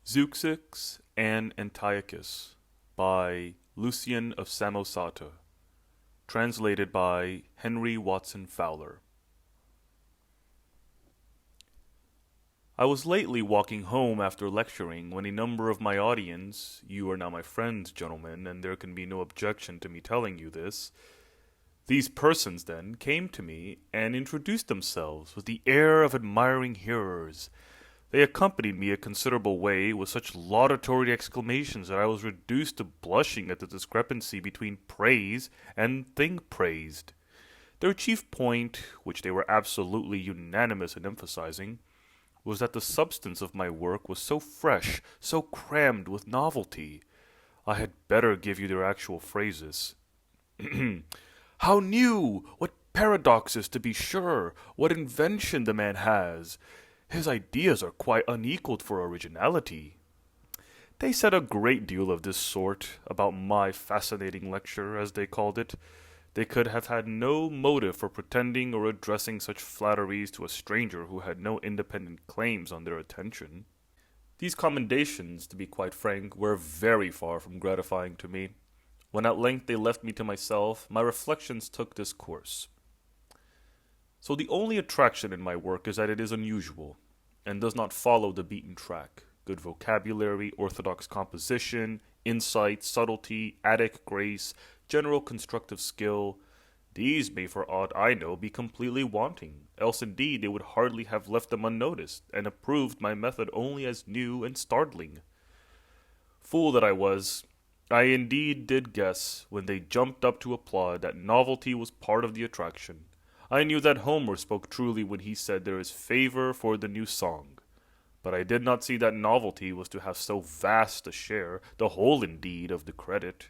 Zeuxis and Antiochus by Lucian of Samosata, translated by Henry Watson Fowler. I was lately walking home after lecturing when a number of my audience, you are now my friends, gentlemen, and there can be no objection to me telling you this, these persons then came to me and introduced themselves with the air of admiring hearers. They accompanied me a considerable way with such laudatory exclamations that I was reduced to blushing at the discrepancy between praise and thing praised. Their chief point, which they were absolutely unanimous in emphasizing, was that the substance of my work was so fresh, so crammed with novelty. I had better give you their actual phrases. How new! What paradoxes, to be sure! What invention the man has! His ideas are quite unequaled for originality. They said a great deal of this sort about my fascinating lecture, as they called it. They could have had no motive for pretending or addressing such flatteries to a stranger who had no independent claims on their attention. These commendations, to be quite frank, were very far from gratifying to me. When at length they left me to myself, my reflections took this course. So the only attraction in my work is that it is unusual, and does not follow the beaten track. Good vocabulary, orthodox composition, insight, subtlety, Attic grace, general constructive skill, these may for aught I know be completely wanting, else indeed they would hardly have left them unnoticed, and approved my method only as new and startling. Fool that I was, I indeed did guess, when they jumped up to applaud, that novelty was part of the attraction. I knew that Homer spoke truly when he said there is favor for the new song. But I did not see that novelty was to have so vast a share, the whole indeed, of the credit.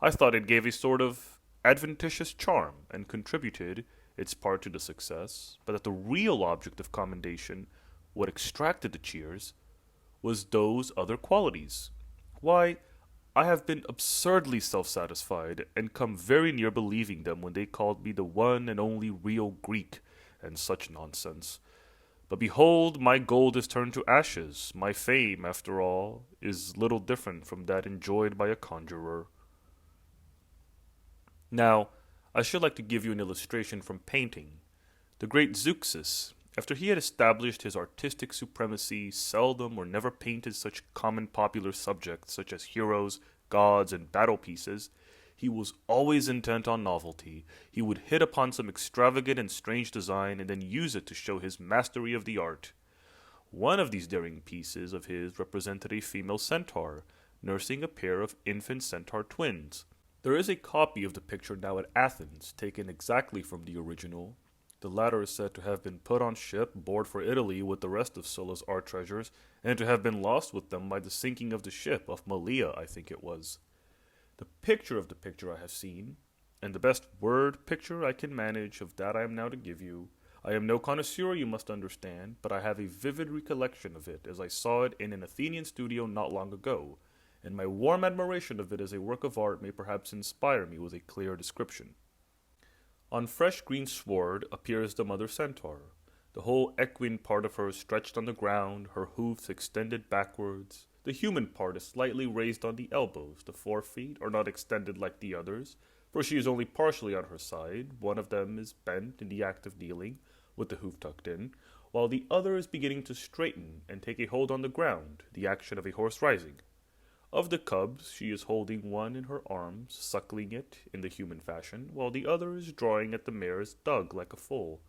I thought it gave a sort of adventitious charm, and contributed its part to the success, but that the real object of commendation, what extracted the cheers, was those other qualities. Why, I have been absurdly self-satisfied, and come very near believing them when they called me the one and only real Greek, and such nonsense. But behold, my gold is turned to ashes. My fame, after all, is little different from that enjoyed by a conjurer. Now, I should like to give you an illustration from painting. The great Zeuxis, after he had established his artistic supremacy, seldom or never painted such common popular subjects such as heroes, gods, and battle pieces. He was always intent on novelty. He would hit upon some extravagant and strange design and then use it to show his mastery of the art. One of these daring pieces of his represented a female centaur, nursing a pair of infant centaur twins. There is a copy of the picture now at Athens, taken exactly from the original. The latter is said to have been put on ship, board for Italy with the rest of Sulla's art treasures, and to have been lost with them by the sinking of the ship of Malea, I think it was. The picture of the picture I have seen, and the best word picture I can manage of that I am now to give you. I am no connoisseur, you must understand, but I have a vivid recollection of it as I saw it in an Athenian studio not long ago, and my warm admiration of it as a work of art may perhaps inspire me with a clear description. On fresh green sward appears the mother centaur. The whole equine part of her is stretched on the ground, her hoofs extended backwards. The human part is slightly raised on the elbows. The forefeet are not extended like the others, for she is only partially on her side. One of them is bent in the act of kneeling, with the hoof tucked in, while the other is beginning to straighten and take a hold on the ground, the action of a horse rising. Of the cubs, she is holding one in her arms, suckling it in the human fashion, while the other is drawing at the mare's dug like a foal.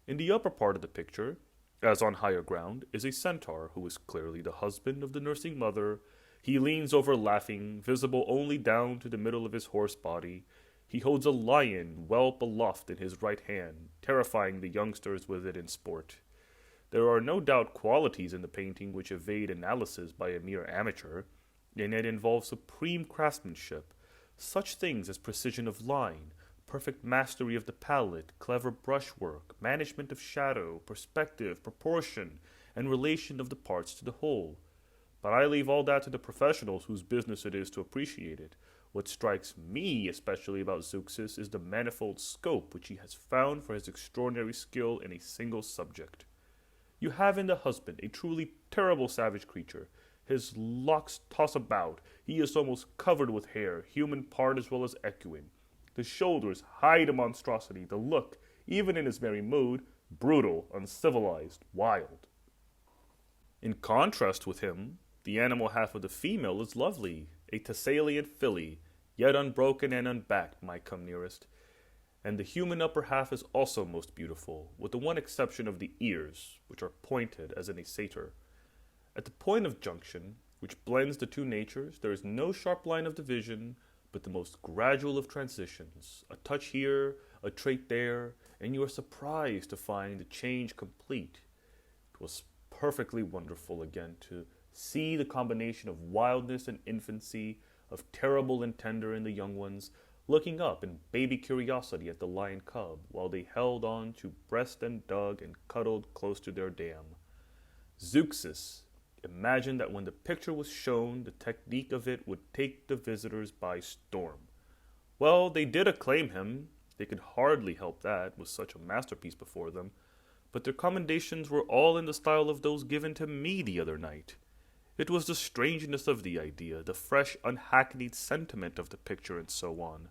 In the upper part of the picture, as on higher ground, is a centaur who is clearly the husband of the nursing mother. He leans over laughing, visible only down to the middle of his horse body. He holds a lion whelp aloft in his right hand, terrifying the youngsters with it in sport. There are no doubt qualities in the painting which evade analysis by a mere amateur, and yet involve supreme craftsmanship, such things as precision of line, perfect mastery of the palette, clever brushwork, management of shadow, perspective, proportion, and relation of the parts to the whole. But I leave all that to the professionals whose business it is to appreciate it. What strikes me especially about Zeuxis is the manifold scope which he has found for his extraordinary skill in a single subject. You have in the husband a truly terrible savage creature, His locks toss about. He is almost covered with hair, human part as well as equine. The shoulders hide a monstrosity, the look, even in his merry mood, brutal, uncivilized, wild. In contrast with him, the animal half of the female is lovely, a Thessalian filly, yet unbroken and unbacked, my come nearest. And the human upper half is also most beautiful, with the one exception of the ears, which are pointed as in a satyr. At the point of junction, which blends the two natures, there is no sharp line of division, but the most gradual of transitions, a touch here, a trait there, and you are surprised to find the change complete. It was perfectly wonderful again to see the combination of wildness and infancy, of terrible and tender in the young ones, looking up in baby curiosity at the lion cub, while they held on to breast and dug and cuddled close to their dam. Zeuxis imagined that when the picture was shown, the technique of it would take the visitors by storm. Well, they did acclaim him. They could hardly help that, with such a masterpiece before them. But their commendations were all in the style of those given to me the other night. It was the strangeness of the idea, the fresh, unhackneyed sentiment of the picture, and so on.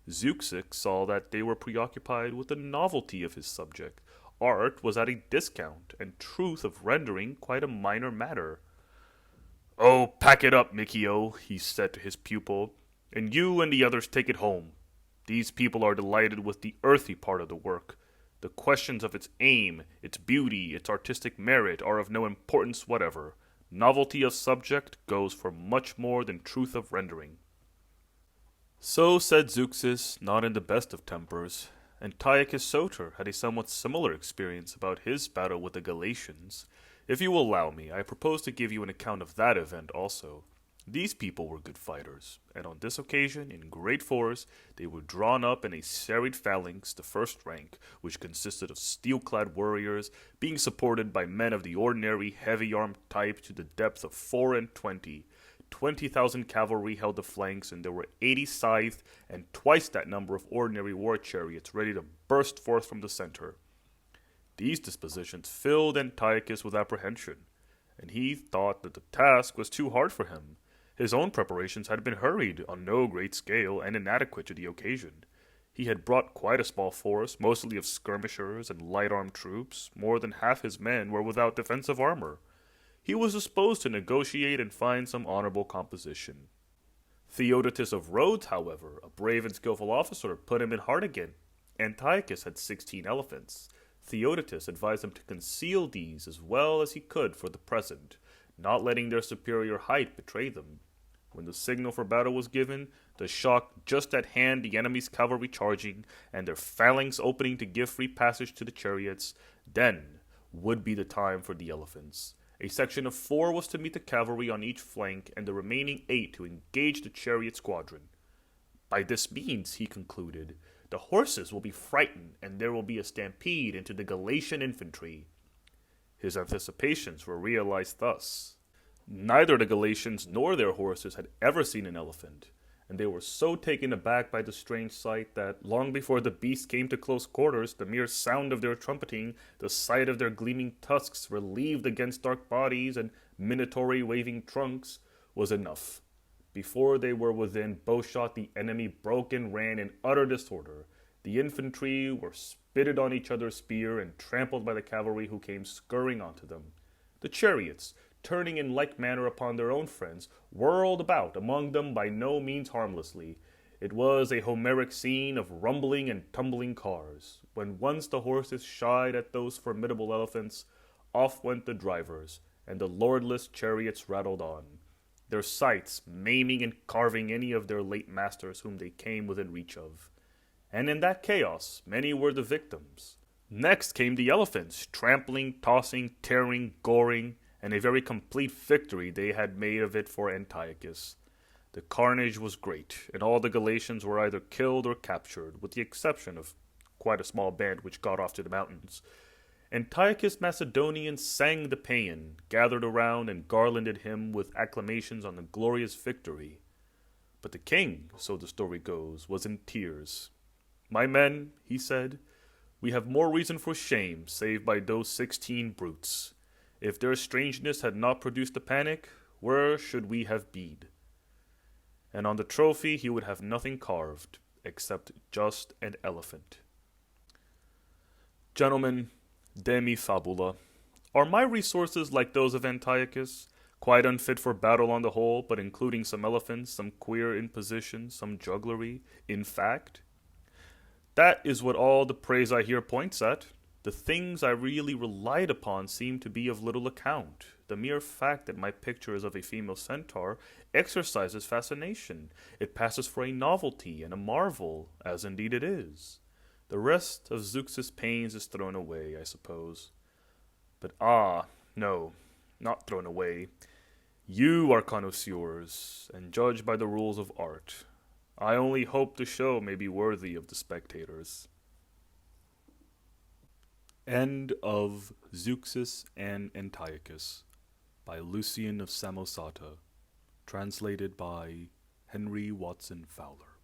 Zeuxis saw that they were preoccupied with the novelty of his subject. Art was at a discount, and truth of rendering quite a minor matter. "Oh, pack it up, Mikio," he said to his pupil, "and you and the others take it home. These people are delighted with the earthy part of the work. The questions of its aim, its beauty, its artistic merit are of no importance whatever. Novelty of subject goes for much more than truth of rendering." So said Zeuxis, not in the best of tempers. Antiochus Soter had a somewhat similar experience about his battle with the Galatians. If you will allow me, I propose to give you an account of that event also. These people were good fighters, and on this occasion, in great force, they were drawn up in a serried phalanx, the first rank, which consisted of steel-clad warriors, being supported by men of the ordinary heavy-armed type to the depth of 24. 20,000 cavalry held the flanks, and there were 80 scythed and twice that number of ordinary war chariots ready to burst forth from the center. These dispositions filled Antiochus with apprehension, and he thought that the task was too hard for him. His own preparations had been hurried, on no great scale, and inadequate to the occasion. He had brought quite a small force, mostly of skirmishers and light-armed troops. More than half his men were without defensive armor. He was disposed to negotiate and find some honorable composition. Theodotus of Rhodes, however, a brave and skillful officer, put him in heart again. Antiochus had 16 elephants. Theodotus advised him to conceal these as well as he could for the present, not letting their superior height betray them. When the signal for battle was given, the shock just at hand, the enemy's cavalry charging, and their phalanx opening to give free passage to the chariots, then would be the time for the elephants. A section of 4 was to meet the cavalry on each flank, and the remaining 8 to engage the chariot squadron. By this means, he concluded, the horses will be frightened, and there will be a stampede into the Galatian infantry. His anticipations were realized thus. Neither the Galatians nor their horses had ever seen an elephant, and they were so taken aback by the strange sight that, long before the beasts came to close quarters, the mere sound of their trumpeting, the sight of their gleaming tusks relieved against dark bodies and minatory waving trunks, was enough. Before they were within bowshot, the enemy broke and ran in utter disorder. The infantry were spitted on each other's spear and trampled by the cavalry who came scurrying onto them. The chariots, turning in like manner upon their own friends, whirled about among them by no means harmlessly. It was a Homeric scene of rumbling and tumbling cars. When once the horses shied at those formidable elephants, off went the drivers, and the lordless chariots rattled on, their scythes maiming and carving any of their late masters whom they came within reach of. And in that chaos, many were the victims. Next came the elephants, trampling, tossing, tearing, goring, and a very complete victory they had made of it for Antiochus. The carnage was great, and all the Galatians were either killed or captured, with the exception of quite a small band which got off to the mountains. Antiochus Macedonians sang the paean, gathered around and garlanded him with acclamations on the glorious victory. But the king, so the story goes, was in tears. "My men," he said, "we have more reason for shame, save by those 16 brutes. If their strangeness had not produced the panic, where should we have been? And on the trophy he would have nothing carved, except just an elephant. Gentlemen, demi fabula, are my resources like those of Antiochus, quite unfit for battle on the whole, but including some elephants, some queer impositions, some jugglery, in fact? That is what all the praise I hear points at. The things I really relied upon seem to be of little account. The mere fact that my picture is of a female centaur exercises fascination. It passes for a novelty and a marvel, as indeed it is. The rest of Zeuxis' pains is thrown away, I suppose. But no, not thrown away. You are connoisseurs, and judge by the rules of art. I only hope the show may be worthy of the spectators. End of Zeuxis and Antiochus by Lucian of Samosata, translated by Henry Watson Fowler.